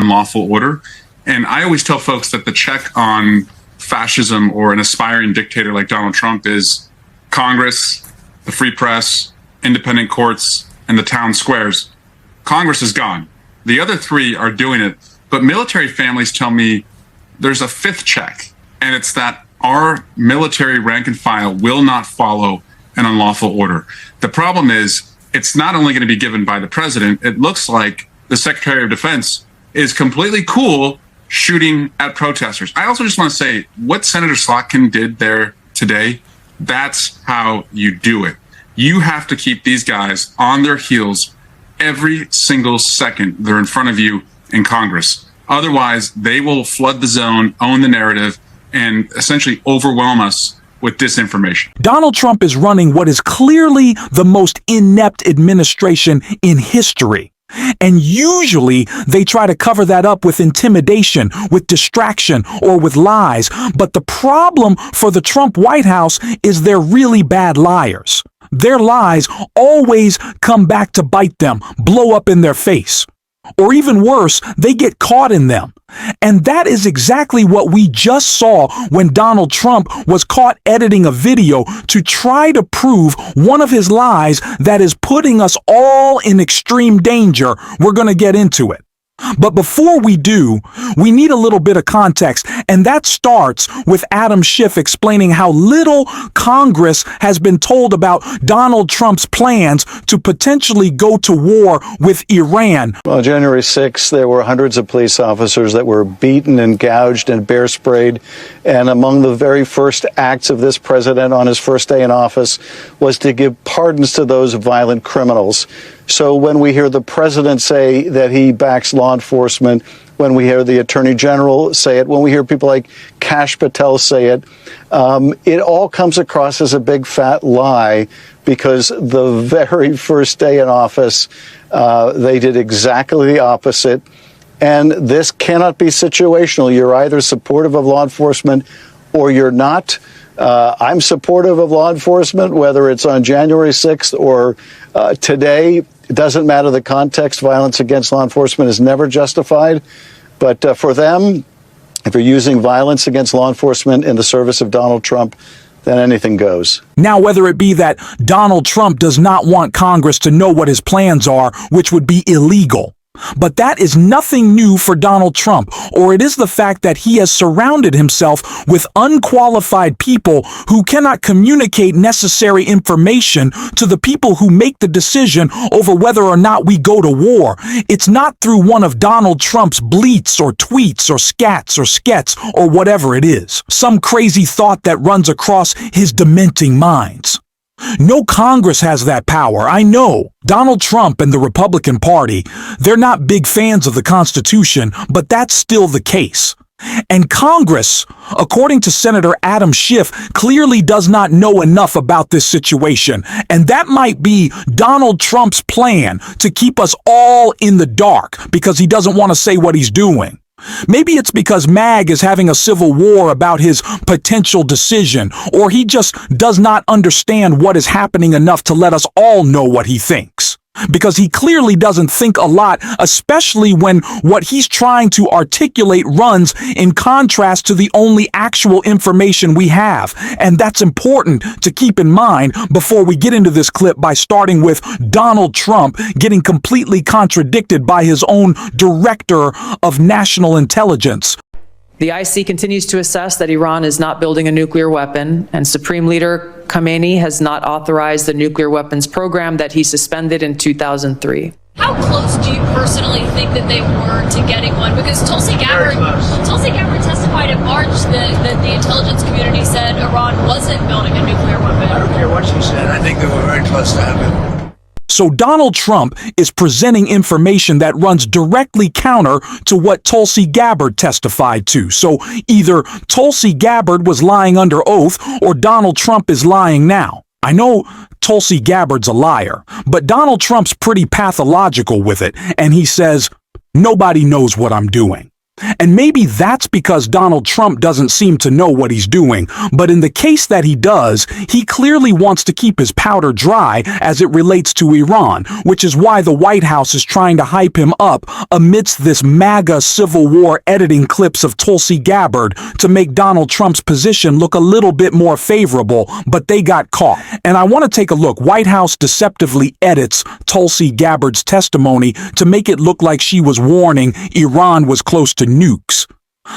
and lawful order. And I always tell folks that the check on fascism or an aspiring dictator like Donald Trump is Congress, the free press, independent courts, and the town squares. Congress is gone. The other three are doing it. But military families tell me there's a fifth check, and it's that our military rank and file will not follow an unlawful order. The problem is it's not only going to be given by the president. It looks like the Secretary of Defense is completely cool shooting at protesters. I also just want to say what Senator Slotkin did there today, that's how you do it. You have to keep these guys on their heels every single second they're in front of you in Congress. Otherwise, they will flood the zone, own the narrative, and essentially overwhelm us with disinformation. Donald Trump is running what is clearly the most inept administration in history. And usually they try to cover that up with intimidation, with distraction, or with lies. But the problem for the Trump White House is they're really bad liars. Their lies always come back to bite them, blow up in their face. Or even worse, they get caught in them. And that is exactly what we just saw when Donald Trump was caught editing a video to try to prove one of his lies that is putting us all in extreme danger. We're going to get into it. But before we do, we need a little bit of context, and that starts with Adam Schiff explaining how little Congress has been told about Donald Trump's plans to potentially go to war with Iran. Well, January 6th, there were hundreds of police officers that were beaten and gouged and bear sprayed, and among the very first acts of this president on his first day in office was to give pardons to those violent criminals. So when we hear the president say that he backs law enforcement, when we hear the attorney general say it, when we hear people like Kash Patel say it, it all comes across as a big fat lie, because the very first day in office, they did exactly the opposite. And this cannot be situational. You're either supportive of law enforcement or you're not. I'm supportive of law enforcement, whether it's on January 6th or today. It doesn't matter the context. Violence against law enforcement is never justified. But for them, if you're using violence against law enforcement in the service of Donald Trump, then anything goes. Now, whether it be that Donald Trump does not want Congress to know what his plans are, which would be illegal, but that is nothing new for Donald Trump, or it is the fact that he has surrounded himself with unqualified people who cannot communicate necessary information to the people who make the decision over whether or not we go to war. It's not through one of Donald Trump's bleats or tweets or scats or skets or whatever it is. Some crazy thought that runs across his dementing minds. No Congress has that power, I know. Donald Trump and the Republican Party, they're not big fans of the Constitution, but that's still the case. And Congress, according to Senator Adam Schiff, clearly does not know enough about this situation. And that might be Donald Trump's plan to keep us all in the dark because he doesn't want to say what he's doing. Maybe it's because MAG is having a civil war about his potential decision, or he just does not understand what is happening enough to let us all know what he thinks. Because he clearly doesn't think a lot, especially when what he's trying to articulate runs in contrast to the only actual information we have. And that's important to keep in mind before we get into this clip by starting with Donald Trump getting completely contradicted by his own director of national intelligence. The IC continues to assess that Iran is not building a nuclear weapon, and Supreme Leader Khamenei has not authorized the nuclear weapons program that he suspended in 2003. How close do you personally think that they were to getting one? Because Tulsi Gabbard testified in March that the intelligence community said Iran wasn't building a nuclear weapon. I don't care what she said. I think they were very close to having it. So Donald Trump is presenting information that runs directly counter to what Tulsi Gabbard testified to. So either Tulsi Gabbard was lying under oath or Donald Trump is lying now. I know Tulsi Gabbard's a liar, but Donald Trump's pretty pathological with it, and he says, nobody knows what I'm doing. And maybe that's because Donald Trump doesn't seem to know what he's doing, but in the case that he does, he clearly wants to keep his powder dry as it relates to Iran, which is why the White House is trying to hype him up amidst this MAGA Civil War editing clips of Tulsi Gabbard to make Donald Trump's position look a little bit more favorable, but they got caught. And I want to take a look. White House deceptively edits Tulsi Gabbard's testimony to make it look like she was warning Iran was close to nukes.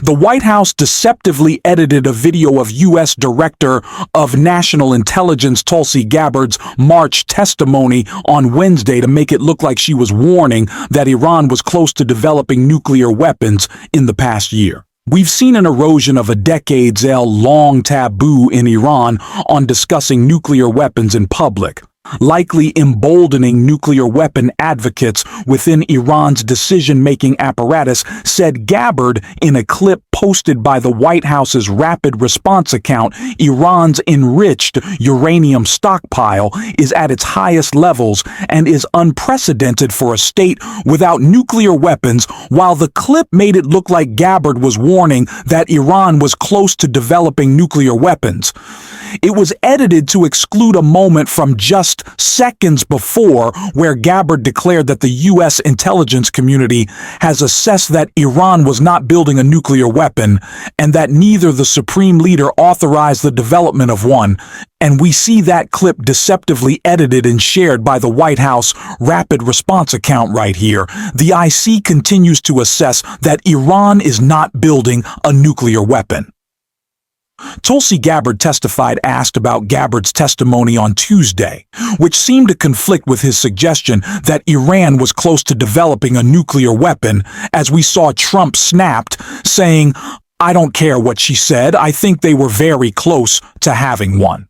The White House deceptively edited a video of U.S. Director of National Intelligence Tulsi Gabbard's March testimony on Wednesday to make it look like she was warning that Iran was close to developing nuclear weapons in the past year. We've seen an erosion of a decades-long taboo in Iran on discussing nuclear weapons in public, likely emboldening nuclear weapon advocates within Iran's decision-making apparatus, said Gabbard in a clip posted by the White House's rapid response account. Iran's enriched uranium stockpile is at its highest levels and is unprecedented for a state without nuclear weapons, while the clip made it look like Gabbard was warning that Iran was close to developing nuclear weapons. It was edited to exclude a moment from just seconds before where Gabbard declared that the U.S. intelligence community has assessed that Iran was not building a nuclear weapon and that neither the supreme leader authorized the development of one. And we see that clip deceptively edited and shared by the White House rapid response account right here. The IC continues to assess that Iran is not building a nuclear weapon. Tulsi Gabbard testified asked about Gabbard's testimony on Tuesday, which seemed to conflict with his suggestion that Iran was close to developing a nuclear weapon, as we saw Trump snapped, saying, "I don't care what she said, I think they were very close to having one."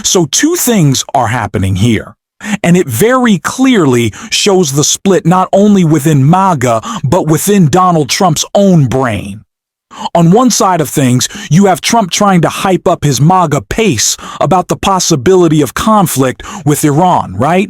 So two things are happening here. And it very clearly shows the split not only within MAGA, but within Donald Trump's own brain. On one side of things, you have Trump trying to hype up his MAGA pace about the possibility of conflict with Iran, right?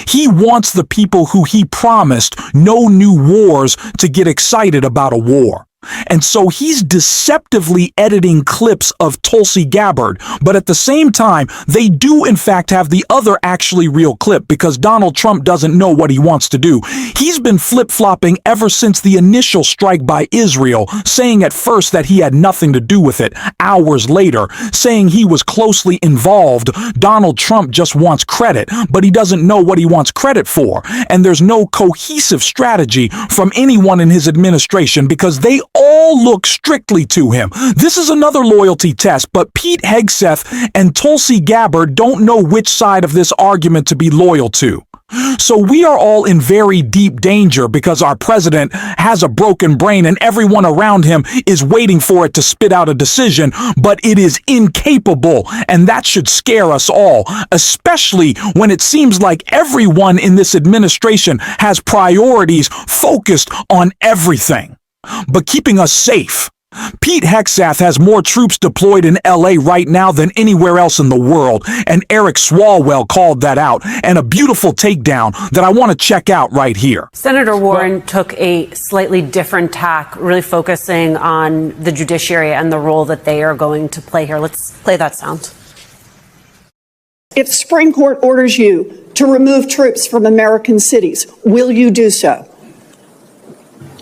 He wants the people who he promised no new wars to get excited about a war. And so he's deceptively editing clips of Tulsi Gabbard, but at the same time, they do in fact have the other actually real clip because Donald Trump doesn't know what he wants to do. He's been flip-flopping ever since the initial strike by Israel, saying at first that he had nothing to do with it. Hours later, saying he was closely involved. Donald Trump just wants credit, but he doesn't know what he wants credit for. And there's no cohesive strategy from anyone in his administration because they all look strictly to him. This is another loyalty test, but Pete Hegseth and Tulsi Gabbard don't know which side of this argument to be loyal to. So we are all in very deep danger because our president has a broken brain and everyone around him is waiting for it to spit out a decision, but it is incapable, and that should scare us all, especially when it seems like everyone in this administration has priorities focused on everything but keeping us safe. Pete Hegseth has more troops deployed in LA right now than anywhere else in the world, and Eric Swalwell called that out, and a beautiful takedown that I want to check out right here. Senator Warren took a slightly different tack, really focusing on the judiciary and the role that they are going to play here. Let's play that sound. If the Supreme Court orders you to remove troops from American cities, will you do so?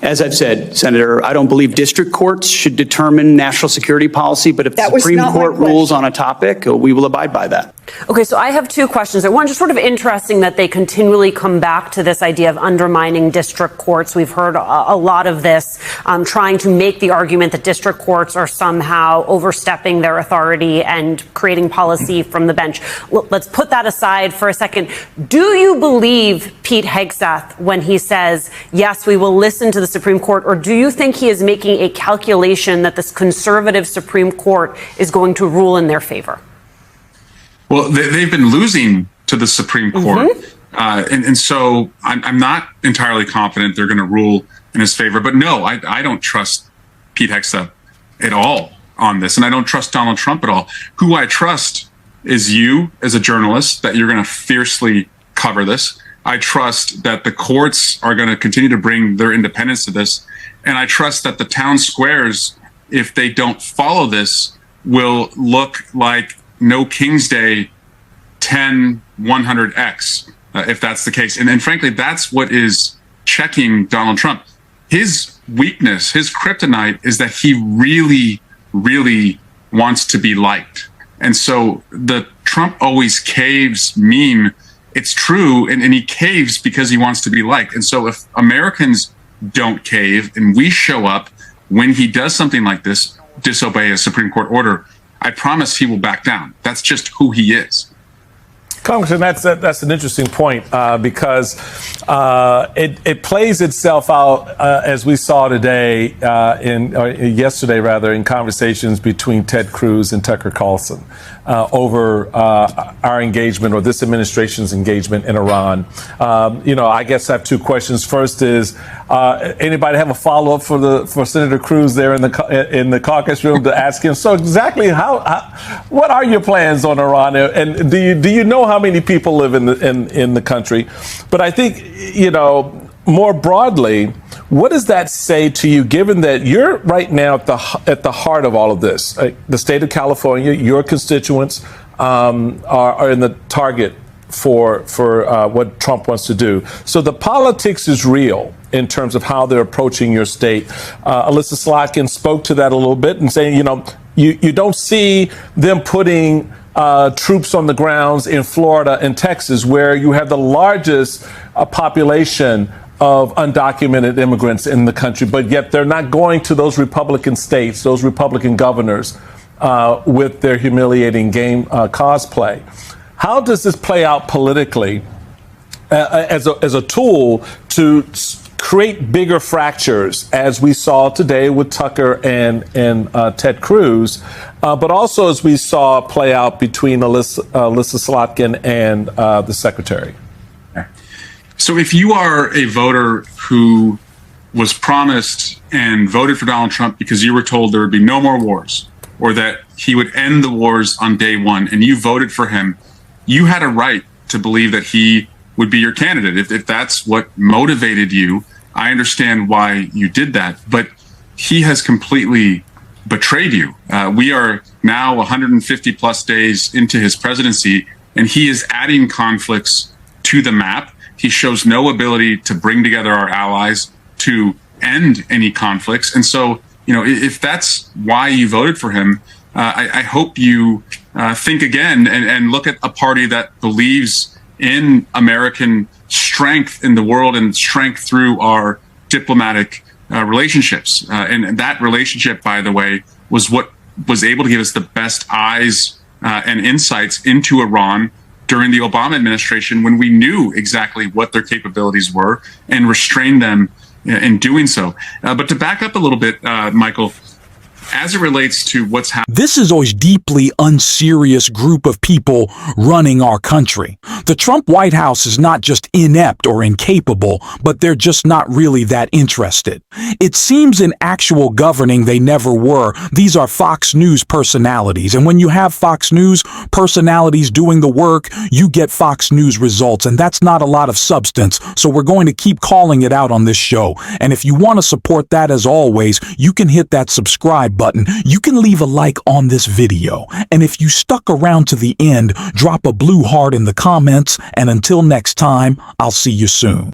As I've said, Senator, I don't believe district courts should determine national security policy, but if the Supreme Court rules on a topic, we will abide by that. Okay, so I have two questions. One, just sort of interesting that they continually come back to this idea of undermining district courts. We've heard a lot of this, trying to make the argument that district courts are somehow overstepping their authority and creating policy from the bench. Let's put that aside for a second. Do you believe Pete Hegseth when he says, yes, we will listen to the Supreme Court, or do you think he is making a calculation that this conservative Supreme Court is going to rule in their favor? Well, they've been losing to the Supreme Court. And so I'm not entirely confident they're going to rule in his favor. But no, I don't trust Pete Hegseth at all on this. And I don't trust Donald Trump at all. Who I trust is you as a journalist, that you're going to fiercely cover this. I trust that the courts are going to continue to bring their independence to this. And I trust that the town squares, if they don't follow this, will look like No King's Day 10-100X, if that's the case. And frankly, that's what is checking Donald Trump. His weakness, his kryptonite, is that he really, really wants to be liked. And so the Trump always caves meme, it's true, and he caves because he wants to be liked. And so if Americans don't cave and we show up when he does something like this, disobey a Supreme Court order, I promise he will back down. That's just who he is. Congressman, that's an interesting point because it plays itself out as we saw today yesterday rather in conversations between Ted Cruz and Tucker Carlson over our engagement or this administration's engagement in Iran. I guess I have two questions. First is anybody have a follow up for Senator Cruz there in the caucus room to ask him? So exactly what are your plans on Iran, and do you know how many people live in the country? But I think, more broadly, what does that say to you, given that you're right now at the heart of all of this? The state of California, your constituents are in the target for what Trump wants to do. So the politics is real in terms of how they're approaching your state. Alyssa Slotkin spoke to that a little bit and saying, you don't see them putting troops on the grounds in Florida and Texas, where you have the largest population of undocumented immigrants in the country, but yet they're not going to those Republican states, those Republican governors with their humiliating game cosplay. How does this play out politically as a tool to create bigger fractures, as we saw today with Tucker and Ted Cruz, but also as we saw play out between Alyssa Slotkin and the secretary? So if you are a voter who was promised and voted for Donald Trump because you were told there would be no more wars or that he would end the wars on day one, and you voted for him, you had a right to believe that he would be your candidate. If that's what motivated you, I understand why you did that, but he has completely betrayed you. We are now 150 plus days into his presidency, and he is adding conflicts to the map. He shows no ability to bring together our allies to end any conflicts. And so, if that's why you voted for him, I hope you think again and look at a party that believes in American strength in the world and strength through our diplomatic relationships. And that relationship, by the way, was what was able to give us the best eyes and insights into Iran during the Obama administration, when we knew exactly what their capabilities were and restrained them in doing so. But to back up a little bit, Michael, as it relates to what's happening. This is a deeply unserious group of people running our country. The Trump White House is not just inept or incapable, but they're just not really that interested. It seems in actual governing they never were. These are Fox News personalities, and when you have Fox News personalities doing the work, you get Fox News results, and that's not a lot of substance, so we're going to keep calling it out on this show. And if you want to support that, as always, you can hit that subscribe button. You can leave a like on this video. And if you stuck around to the end, drop a blue heart in the comments. And until next time, I'll see you soon.